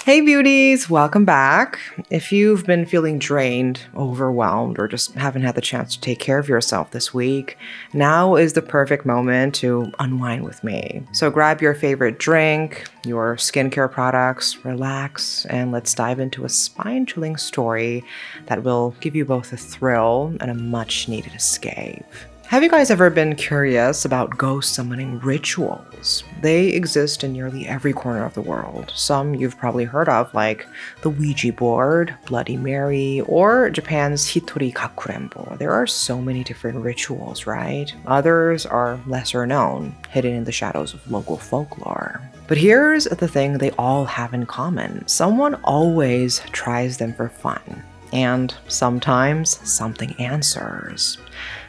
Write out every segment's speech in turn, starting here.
Hey beauties, welcome back. If you've been feeling drained, overwhelmed, or just haven't had the chance to take care of yourself this week, now is the perfect moment to unwind with me. So grab your favorite drink, your skincare products, relax, and let's dive into a spine-chilling story that will give you both a thrill and a much-needed escape. Have you guys ever been curious about ghost summoning rituals? They exist in nearly every corner of the world. Some you've probably heard of, like the Ouija board, Bloody Mary, or Japan's Hitori Kakurembo. There are so many different rituals, right? Others are lesser known, hidden in the shadows of local folklore. But here's the thing they all have in common. Someone always tries them for fun, and sometimes something answers.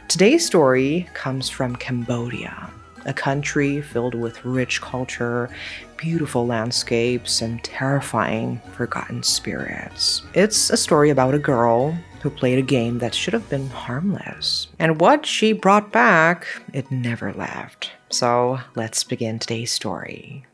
Today's story comes from Cambodia, a country filled with rich culture, beautiful landscapes, and terrifying forgotten spirits. It's a story about a girl who played a game that should have been harmless. And what she brought back, it never left. So let's begin today's story.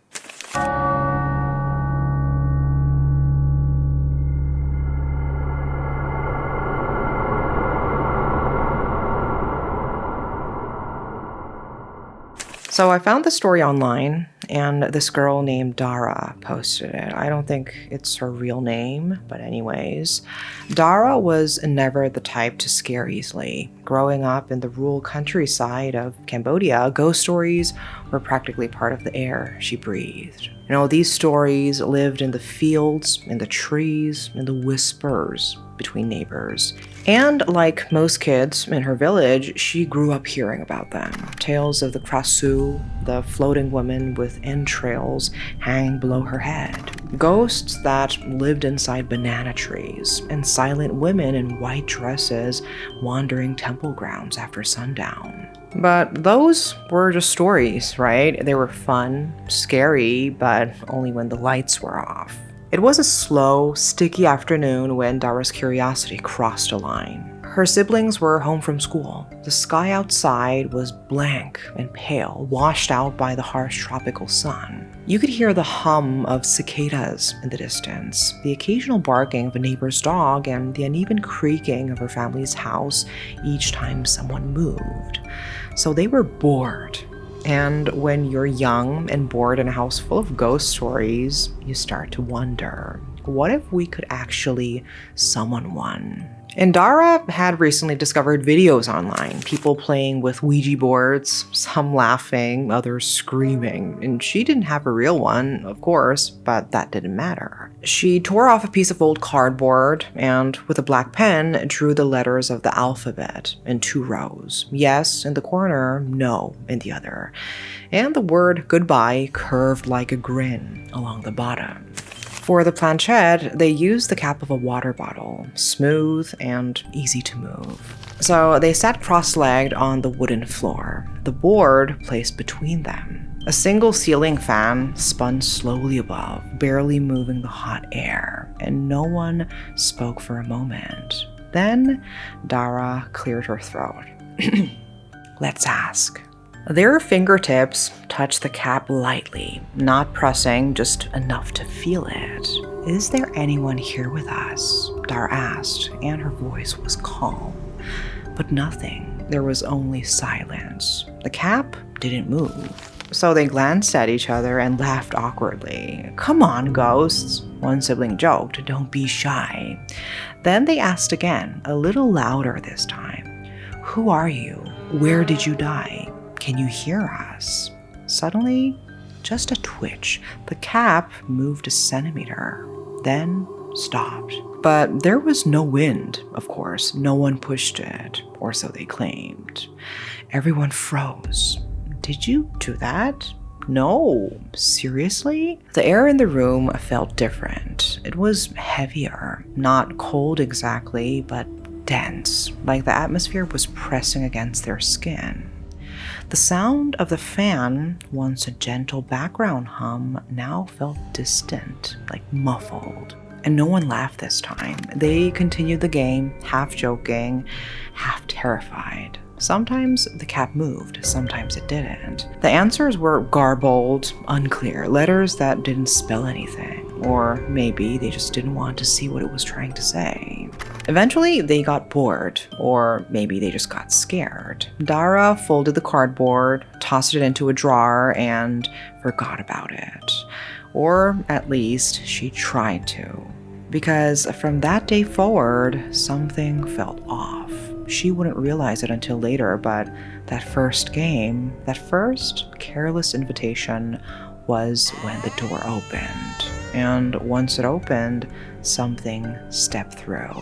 So I found the story online, and this girl named Dara posted it. I don't think it's her real name, but anyways. Dara was never the type to scare easily. Growing up in the rural countryside of Cambodia, ghost stories were practically part of the air she breathed. These stories lived in the fields, in the trees, in the whispers between neighbors. And like most kids in her village, she grew up hearing about them. Tales of the Krasu, the floating woman with entrails hanging below her head. Ghosts that lived inside banana trees, and silent women in white dresses wandering temple grounds after sundown. But those were just stories, right? They were fun, scary, but only when the lights were off. It was a slow, sticky afternoon when Dara's curiosity crossed a line. Her siblings were home from school. The sky outside was blank and pale, washed out by the harsh tropical sun. You could hear the hum of cicadas in the distance, the occasional barking of a neighbor's dog, and the uneven creaking of her family's house each time someone moved. So they were bored. And when you're young and bored in a house full of ghost stories, you start to wonder, what if we could actually summon one? And Dara had recently discovered videos online, people playing with Ouija boards, some laughing, others screaming. And she didn't have a real one, of course, but that didn't matter. She tore off a piece of old cardboard and, with a black pen, drew the letters of the alphabet in 2 rows. Yes in the corner, no in the other. And the word goodbye curved like a grin along the bottom. For the planchette, they used the cap of a water bottle, smooth and easy to move. So they sat cross-legged on the wooden floor, the board placed between them. A single ceiling fan spun slowly above, barely moving the hot air, and no one spoke for a moment. Then Dara cleared her throat. Let's ask. Their fingertips touched the cap lightly, not pressing, just enough to feel it. Is there anyone here with us? Dara asked, and her voice was calm. But nothing. There was only silence. The cap didn't move. So they glanced at each other and laughed awkwardly. Come on, ghosts, one sibling joked. Don't be shy. Then they asked again, a little louder this time. Who are you? Where did you die? Can you hear us? Suddenly, just a twitch. The cap moved a centimeter, then stopped. But there was no wind, of course. No one pushed it, or so they claimed. Everyone froze. Did you do that? No, seriously? The air in the room felt different. It was heavier, not cold exactly, but dense, like the atmosphere was pressing against their skin. The sound of the fan, once a gentle background hum, now felt distant, like muffled. And no one laughed this time. They continued the game, half joking, half terrified. Sometimes the cap moved, sometimes it didn't. The answers were garbled, unclear, letters that didn't spell anything. or maybe they just didn't want to see what it was trying to say. Eventually, they got bored, or maybe they just got scared. Dara folded the cardboard, tossed it into a drawer, and forgot about it. Or at least she tried to. Because from that day forward, something felt off. She wouldn't realize it until later, but that first game, that first careless invitation was when the door opened. And once it opened, something stepped through.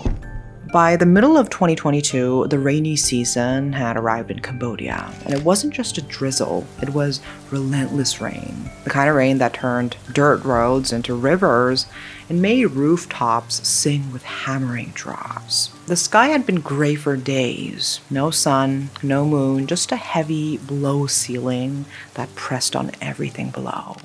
By the middle of 2022, the rainy season had arrived in Cambodia, and it wasn't just a drizzle, it was relentless rain. The kind of rain that turned dirt roads into rivers and made rooftops sing with hammering drops. The sky had been gray for days. No sun, no moon, just a heavy, low ceiling that pressed on everything below.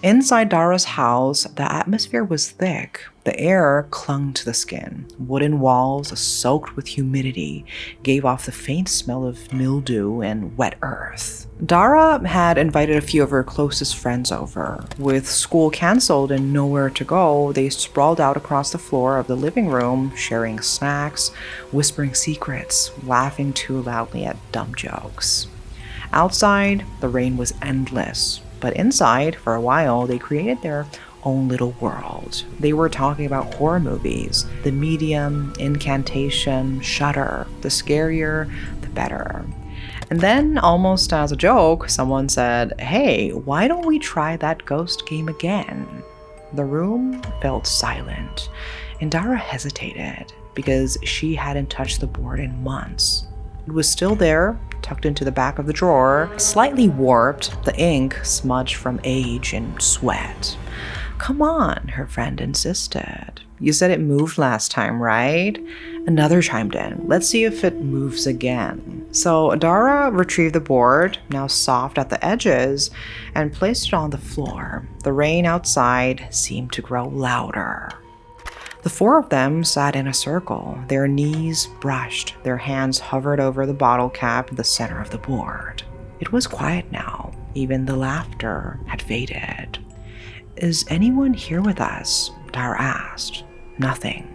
Inside Dara's house, the atmosphere was thick. The air clung to the skin. Wooden walls, soaked with humidity, gave off the faint smell of mildew and wet earth. Dara had invited a few of her closest friends over. With school canceled and nowhere to go, they sprawled out across the floor of the living room, sharing snacks, whispering secrets, laughing too loudly at dumb jokes. Outside, the rain was endless. But inside, for a while, they created their own little world. They were talking about horror movies, The Medium, Incantation, Shudder. The scarier, the better. And then, almost as a joke, someone said, "Hey, why don't we try that ghost game again?" The room felt silent, and Dara hesitated because she hadn't touched the board in months. It was still there, tucked into the back of the drawer, slightly warped, the ink smudged from age and sweat. "Come on," her friend insisted. "You said it moved last time, right?" Another chimed in. "Let's see if it moves again." So Dara retrieved the board, now soft at the edges, and placed it on the floor. The rain outside seemed to grow louder. The four of them sat in a circle, their knees brushed, their hands hovered over the bottle cap in the center of the board. It was quiet now, even the laughter had faded. "Is anyone here with us?" Dara asked. "Nothing."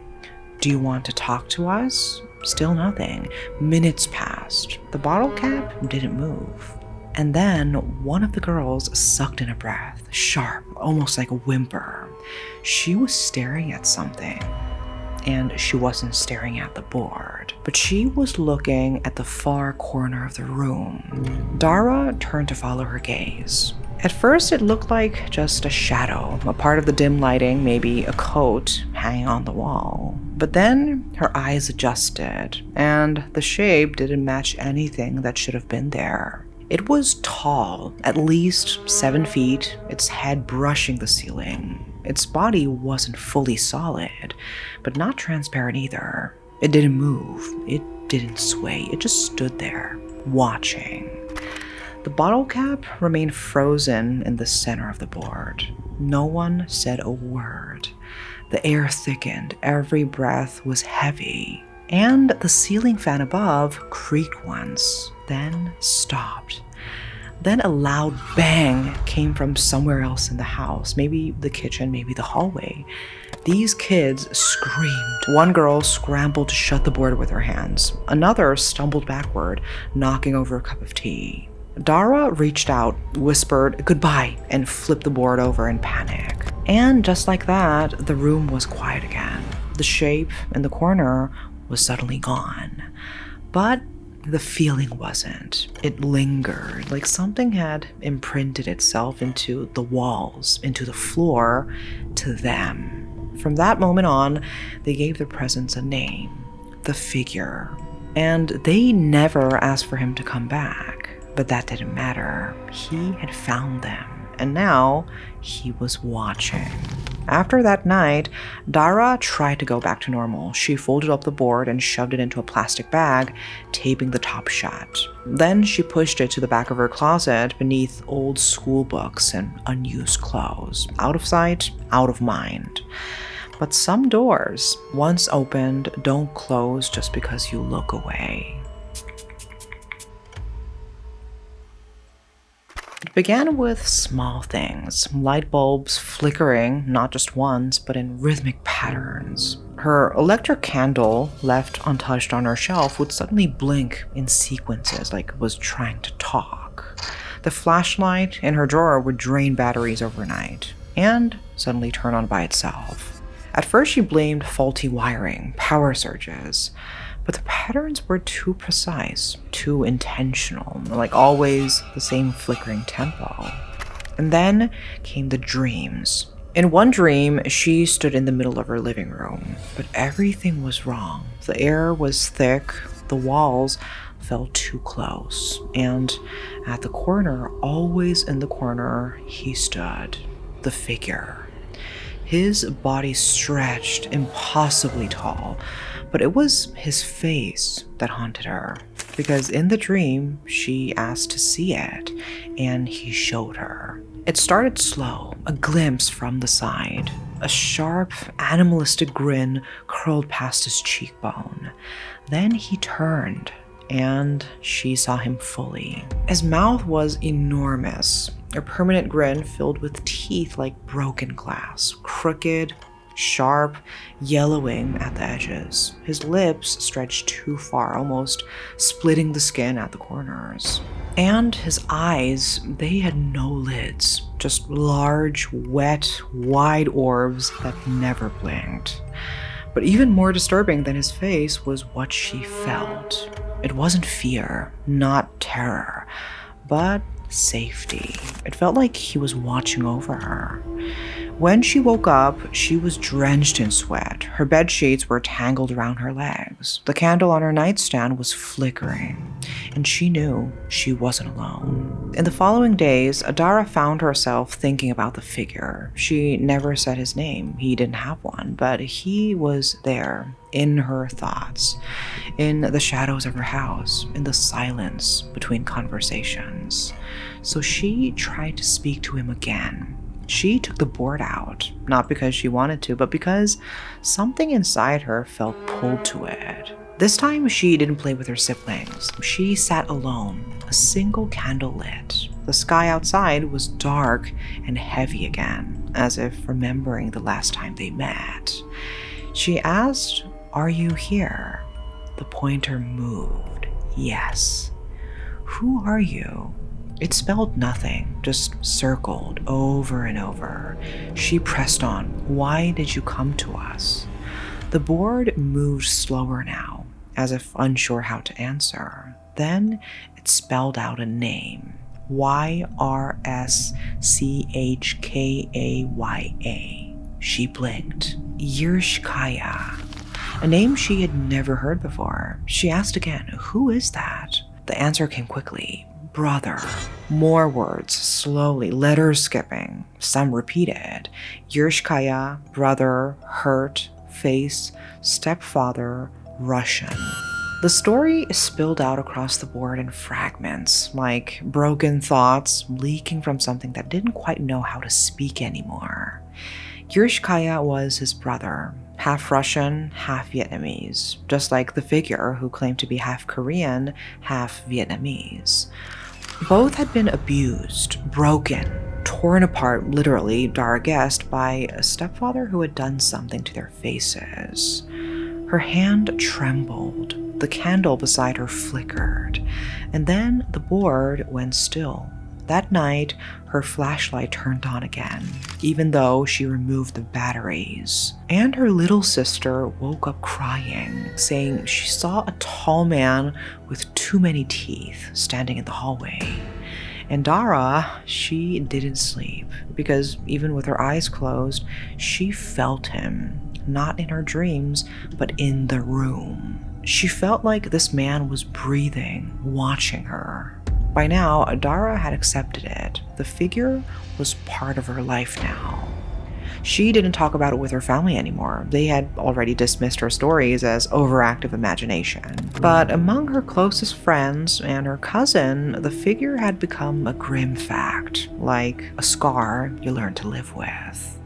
"Do you want to talk to us?" Still nothing. Minutes passed. The bottle cap didn't move. And then one of the girls sucked in a breath, sharp, almost like a whimper. She was staring at something. And she wasn't staring at the board, but she was looking at the far corner of the room. Dara turned to follow her gaze. At first, it looked like just a shadow, a part of the dim lighting, maybe a coat hanging on the wall. But then her eyes adjusted, and the shape didn't match anything that should have been there. It was tall, at least 7 feet, its head brushing the ceiling. Its body wasn't fully solid, but not transparent either. It didn't move, it didn't sway, it just stood there, watching. The bottle cap remained frozen in the center of the board. No one said a word. The air thickened, every breath was heavy, and the ceiling fan above creaked once, then stopped. Then a loud bang came from somewhere else in the house, maybe the kitchen, maybe the hallway. These kids screamed. One girl scrambled to shut the board with her hands. Another stumbled backward, knocking over a cup of tea. Dara reached out, whispered goodbye, and flipped the board over in panic. And just like that, the room was quiet again. The shape in the corner was suddenly gone. But the feeling wasn't. It lingered, like something had imprinted itself into the walls, into the floor, to them. From that moment on, they gave their presence a name, the figure. And they never asked for him to come back. But that didn't matter. He had found them, and now he was watching. After that night, Dara tried to go back to normal. She folded up the board and shoved it into a plastic bag, taping the top shut. Then she pushed it to the back of her closet beneath old school books and unused clothes. Out of sight, out of mind. But some doors, once opened, don't close just because you look away. It began with small things, light bulbs flickering, not just once, but in rhythmic patterns. Her electric candle, left untouched on her shelf, would suddenly blink in sequences like it was trying to talk. The flashlight in her drawer would drain batteries overnight, and suddenly turn on by itself. At first, she blamed faulty wiring, power surges, but the patterns were too precise, too intentional, like always the same flickering tempo. And then came the dreams. In one dream, she stood in the middle of her living room, but everything was wrong. The air was thick, the walls felt too close, and at the corner, always in the corner, he stood, the figure. His body stretched impossibly tall, but it was his face that haunted her, because in the dream, she asked to see it, and he showed her. It started slow, a glimpse from the side. A sharp, animalistic grin curled past his cheekbone. Then he turned, and she saw him fully. His mouth was enormous, a permanent grin filled with teeth like broken glass, crooked, sharp, yellowing at the edges. His lips stretched too far, almost splitting the skin at the corners. And his eyes, they had no lids, just large, wet, wide orbs that never blinked. But even more disturbing than his face was what she felt. It wasn't fear, not terror, but safety. It felt like he was watching over her. When she woke up, she was drenched in sweat. Her bed sheets were tangled around her legs. The candle on her nightstand was flickering, and she knew she wasn't alone. In the following days, Adara found herself thinking about the figure. She never said his name. He didn't have one, but he was there in her thoughts, in the shadows of her house, in the silence between conversations. So she tried to speak to him again. She took the board out, not because she wanted to, but because something inside her felt pulled to it. This time, she didn't play with her siblings. She sat alone, a single candle lit. The sky outside was dark and heavy again, as if remembering the last time they met. She asked, "Are you here?" The pointer moved. Yes. "Who are you?" It spelled nothing, just circled over and over. She pressed on. "Why did you come to us?" The board moved slower now, as if unsure how to answer. Then it spelled out a name. Yrschkaya. She blinked. Yershkaya. A name she had never heard before. She asked again, "Who is that?" The answer came quickly. "Brother." More words, slowly, letters skipping. Some repeated. Yershkaya, brother, hurt, face, stepfather, Russian. The story spilled out across the board in fragments, like broken thoughts leaking from something that didn't quite know how to speak anymore. Yershkaya was his brother, half Russian, half Vietnamese, just like the figure who claimed to be half Korean, half Vietnamese. Both had been abused, broken, torn apart, literally, Dara guessed, by a stepfather who had done something to their faces. Her hand trembled, the candle beside her flickered, and then the board went still. That night, her flashlight turned on again, even though she removed the batteries. And her little sister woke up crying, saying she saw a tall man with too many teeth standing in the hallway. And Dara, she didn't sleep, because even with her eyes closed, she felt him, not in her dreams, but in the room. She felt like this man was breathing, watching her. By now, Adara had accepted it. The figure was part of her life now. She didn't talk about it with her family anymore. They had already dismissed her stories as overactive imagination. But among her closest friends and her cousin, the figure had become a grim fact, like a scar you learn to live with.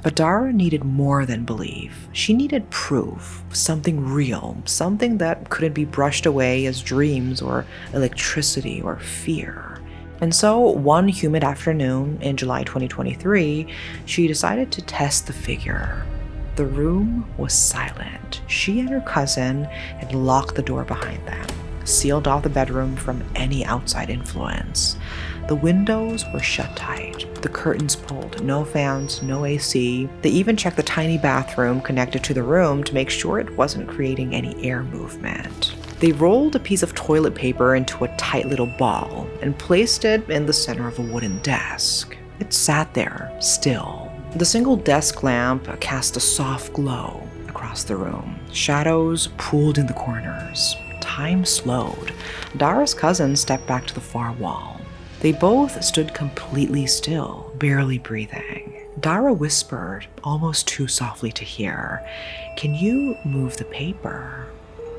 But Dara needed more than belief. She needed proof, something real, something that couldn't be brushed away as dreams or electricity or fear. And so one humid afternoon in July 2023, she decided to test the figure. The room was silent. She and her cousin had locked the door behind them, sealed off the bedroom from any outside influence. The windows were shut tight, the curtains pulled, no fans, no AC. They even checked the tiny bathroom connected to the room to make sure it wasn't creating any air movement. They rolled a piece of toilet paper into a tight little ball and placed it in the center of a wooden desk. It sat there, still. The single desk lamp cast a soft glow across the room. Shadows pooled in the corners. Time slowed. Dara's cousin stepped back to the far wall. They both stood completely still, barely breathing. Dara whispered, almost too softly to hear, "Can you move the paper?"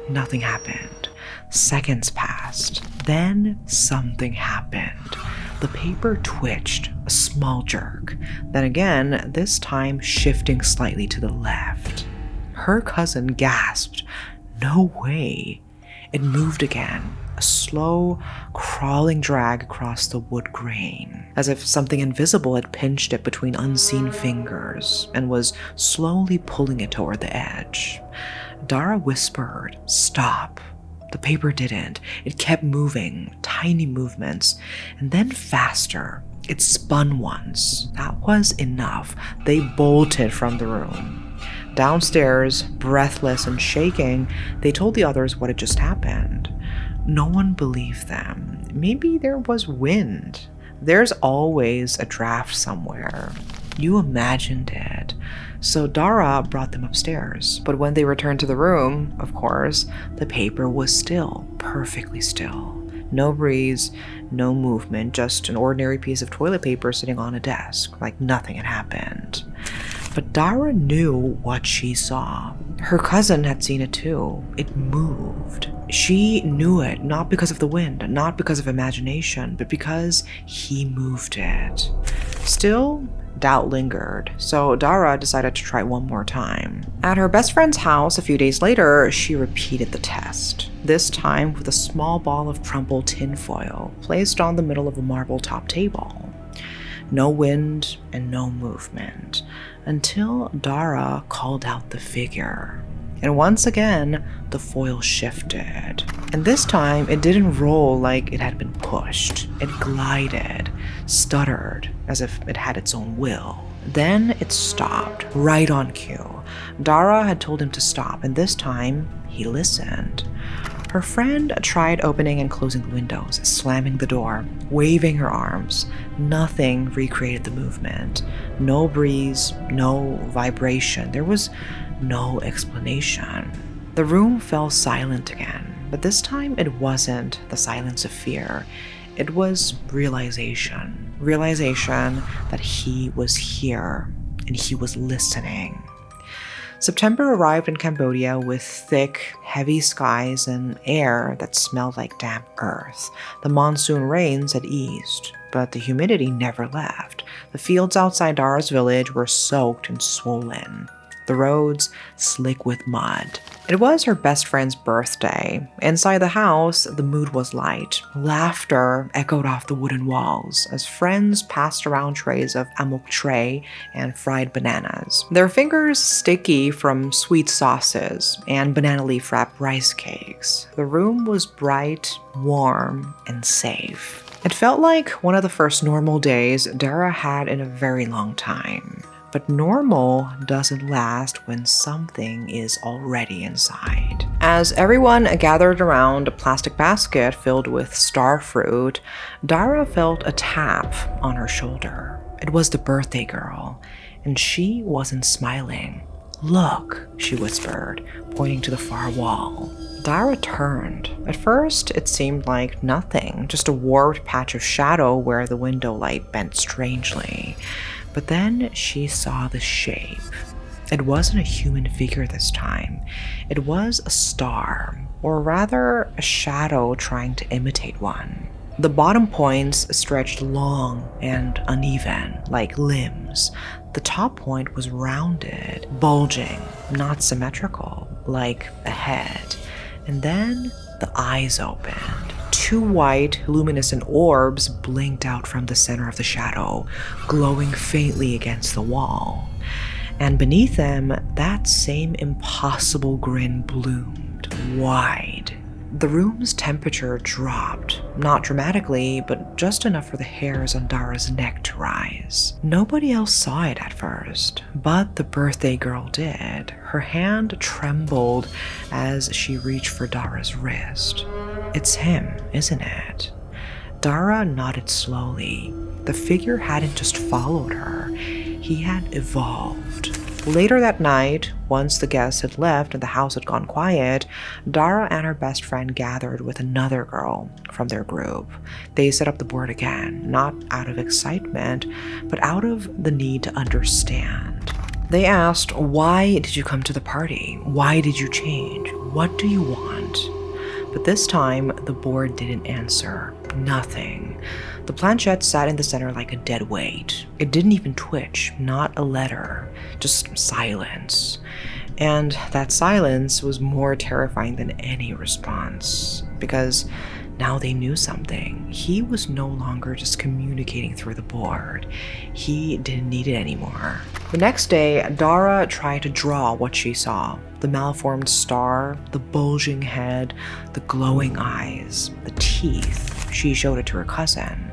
Nothing happened. Seconds passed. Then something happened. The paper twitched, a small jerk. Then again, this time shifting slightly to the left. Her cousin gasped. No way. It moved again, a slow, crawling drag across the wood grain, as if something invisible had pinched it between unseen fingers and was slowly pulling it toward the edge. Dara whispered, "Stop." The paper didn't. It kept moving, tiny movements, and then faster. It spun once. That was enough. They bolted from the room. Downstairs, breathless and shaking, they told the others what had just happened. No one believed them. Maybe there was wind. There's always a draft somewhere. You imagined it. So Dara brought them upstairs. But when they returned to the room, of course, the paper was still, perfectly still. No breeze, no movement, just an ordinary piece of toilet paper sitting on a desk, like nothing had happened. But Dara knew what she saw. Her cousin had seen it too. It moved. She knew it, not because of the wind, not because of imagination, but because he moved it. Still, doubt lingered, so Dara decided to try one more time. At her best friend's house a few days later, she repeated the test, this time with a small ball of crumpled tinfoil placed on the middle of a marble-top table. No wind and no movement, until Dara called out the figure. And once again, the foil shifted. And this time, it didn't roll like it had been pushed. It glided, stuttered, as if it had its own will. Then it stopped, right on cue. Dara had told him to stop, and this time, he listened. Her friend tried opening and closing the windows, slamming the door, waving her arms. Nothing recreated the movement. No breeze, no vibration. There was no explanation. The room fell silent again, but this time it wasn't the silence of fear. It was realization. Realization that he was here and he was listening. September arrived in Cambodia with thick, heavy skies and air that smelled like damp earth. The monsoon rains had eased, but the humidity never left. The fields outside Dara's village were soaked and swollen. The roads slick with mud. It was her best friend's birthday. Inside the house, the mood was light. Laughter echoed off the wooden walls as friends passed around trays of amok tray and fried bananas, their fingers sticky from sweet sauces and banana leaf wrapped rice cakes. The room was bright, warm, and safe. It felt like one of the first normal days Dara had in a very long time. But normal doesn't last when something is already inside. As everyone gathered around a plastic basket filled with star fruit, Dara felt a tap on her shoulder. It was the birthday girl, and she wasn't smiling. "Look," she whispered, pointing to the far wall. Dara turned. At first, it seemed like nothing, just a warped patch of shadow where the window light bent strangely. But then she saw the shape. It wasn't a human figure this time. It was a star, or rather a shadow trying to imitate one. The bottom points stretched long and uneven, like limbs. The top point was rounded, bulging, not symmetrical, like a head. And then the eyes opened. 2 white, luminescent orbs blinked out from the center of the shadow, glowing faintly against the wall. And beneath them, that same impossible grin bloomed wide. The room's temperature dropped, not dramatically, but just enough for the hairs on Dara's neck to rise. Nobody else saw it at first, but the birthday girl did. Her hand trembled as she reached for Dara's wrist. "It's him, isn't it?" Dara nodded slowly. The figure hadn't just followed her, he had evolved. Later that night, once the guests had left and the house had gone quiet, Dara and her best friend gathered with another girl from their group. They set up the board again, not out of excitement, but out of the need to understand. They asked, "Why did you come to the party? Why did you change? What do you want?" But this time, the board didn't answer. Nothing. The planchette sat in the center like a dead weight. It didn't even twitch, not a letter, just silence. And that silence was more terrifying than any response, because now they knew something. He was no longer just communicating through the board. He didn't need it anymore. The next day, Dara tried to draw what she saw. The malformed star, the bulging head, the glowing eyes, the teeth. She showed it to her cousin,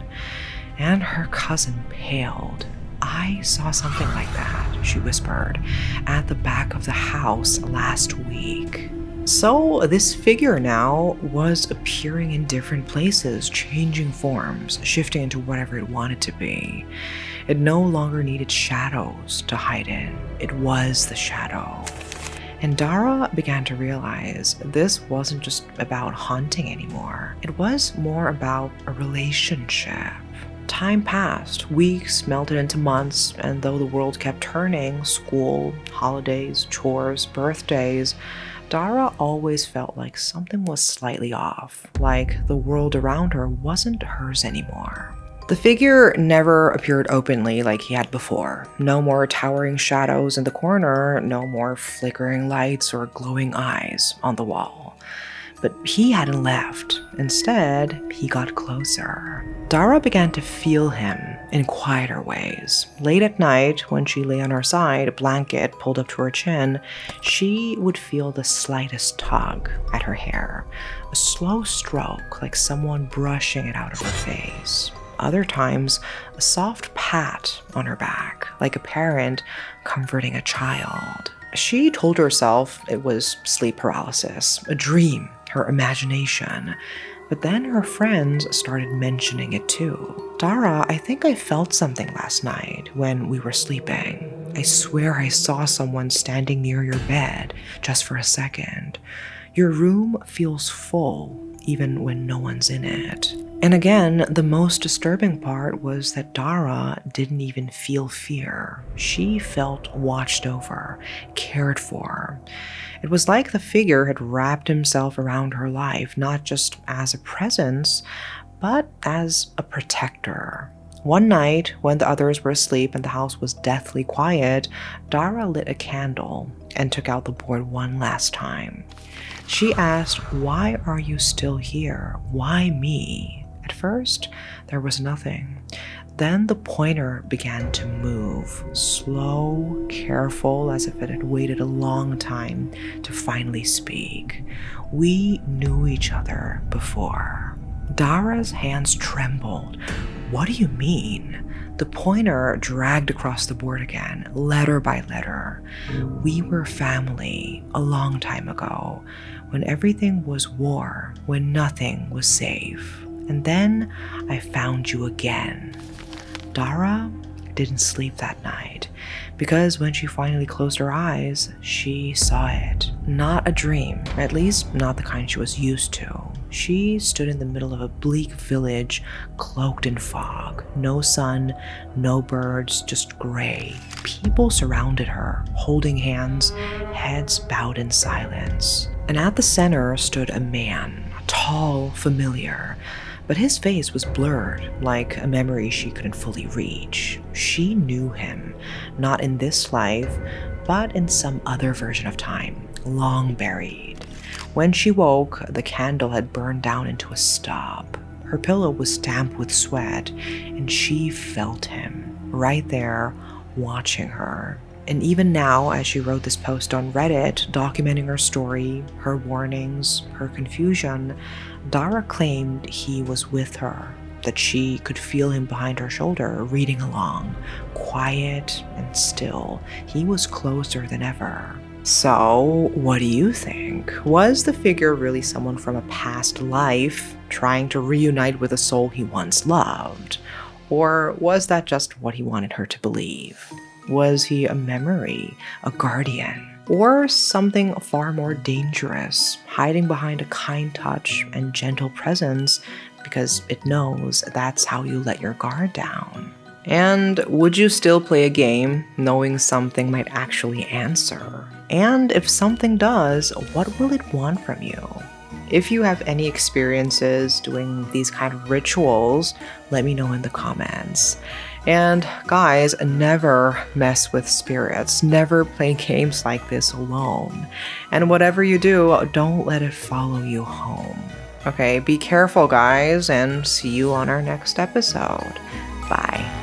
and her cousin paled. "I saw something like that," she whispered, "at the back of the house last week." So this figure now was appearing in different places, changing forms, shifting into whatever it wanted to be. It no longer needed shadows to hide in. It was the shadow. And Dara began to realize this wasn't just about hunting anymore. It was more about a relationship. Time passed, weeks melted into months, and though the world kept turning, school, holidays, chores, birthdays, Dara always felt like something was slightly off, like the world around her wasn't hers anymore. The figure never appeared openly like he had before. No more towering shadows in the corner, no more flickering lights or glowing eyes on the wall. But he hadn't left. Instead, he got closer. Dara began to feel him in quieter ways. Late at night, when she lay on her side, a blanket pulled up to her chin, she would feel the slightest tug at her hair, a slow stroke like someone brushing it out of her face. Other times, a soft pat on her back, like a parent comforting a child. She told herself it was sleep paralysis, a dream, her imagination. But then her friends started mentioning it too. "Dara, I think I felt something last night when we were sleeping. I swear I saw someone standing near your bed just for a second. Your room feels full, even when no one's in it." And again, the most disturbing part was that Dara didn't even feel fear. She felt watched over, cared for. It was like the figure had wrapped himself around her life, not just as a presence, but as a protector. One night, when the others were asleep and the house was deathly quiet, Dara lit a candle and took out the board one last time. She asked, "Why are you still here? Why me?" At first, there was nothing. Then the pointer began to move, slow, careful, as if it had waited a long time to finally speak. "We knew each other before." Dara's hands trembled. "What do you mean?" The pointer dragged across the board again, letter by letter. "We were family a long time ago, when everything was war, when nothing was safe. And then I found you again." Dara didn't sleep that night, because when she finally closed her eyes, she saw it. Not a dream, at least not the kind she was used to. She stood in the middle of a bleak village, cloaked in fog. No sun, no birds, just gray. People surrounded her, holding hands, heads bowed in silence. And at the center stood a man, tall, familiar, but his face was blurred, like a memory she couldn't fully reach. She knew him, not in this life, but in some other version of time, long buried. When she woke, the candle had burned down into a stub. Her pillow was damp with sweat, and she felt him right there watching her. And even now, as she wrote this post on Reddit, documenting her story, her warnings, her confusion, Dara claimed he was with her, that she could feel him behind her shoulder, reading along, quiet and still. He was closer than ever. So, what do you think? Was the figure really someone from a past life trying to reunite with a soul he once loved? Or was that just what he wanted her to believe? Was he a memory, a guardian, or something far more dangerous, hiding behind a kind touch and gentle presence because it knows that's how you let your guard down? And would you still play a game knowing something might actually answer? And if something does, what will it want from you? If you have any experiences doing these kind of rituals, let me know in the comments. And guys, never mess with spirits. Never play games like this alone. And whatever you do, don't let it follow you home. Okay, be careful guys, and see you on our next episode. Bye.